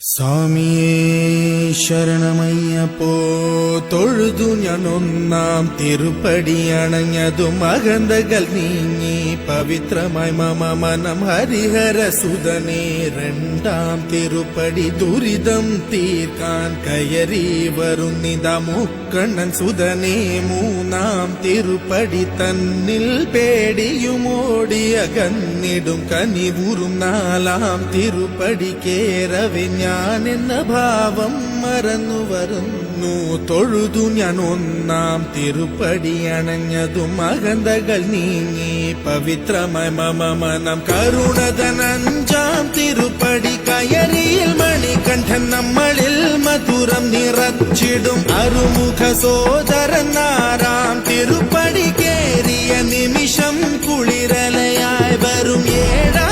സ്വാമിയേ ശരണമയ്യപ്പോ തൊഴുതു ഞാൻ ഒന്നാം തിരുപ്പടി അണഞ്ഞതും അകന്തകൾ നീങ്ങി പവിത്രമായി മമ മനം ഹരിഹര സുതനേ രണ്ടാം തിരുപ്പടി ദുരിതം തീർക്കാൻ കയറി വരുന്നിതാ മുക്കണ്ണൻ സുതനേ മൂന്നാം തിരുപ്പടി തന്നിൽ പേടിയുമോടി അകന്നിടും കനിവുറും നാലാം തിരുപ്പടി കേറവെ ഞാൻ എന്ന ഭാവം മറന്നു വരുന്നു തൊഴുതു ഞാൻ ഒന്നാം തിരുപ്പടി അണഞ്ഞതും അകന്തകൾ നീങ്ങി പവിത്രമായി മമ മനം കരുണതൻ അഞ്ചാം തിരുപ്പടി കയറിയിൽ മണികണ്ഠൻ നമ്മളിൽ മധുരം നിറച്ചിടും അറുമുഖ സോദരൻ ആറാം തിരുപ്പടി കേറിയ നിമിഷം കുളിരലയായി വരും ഏഴാം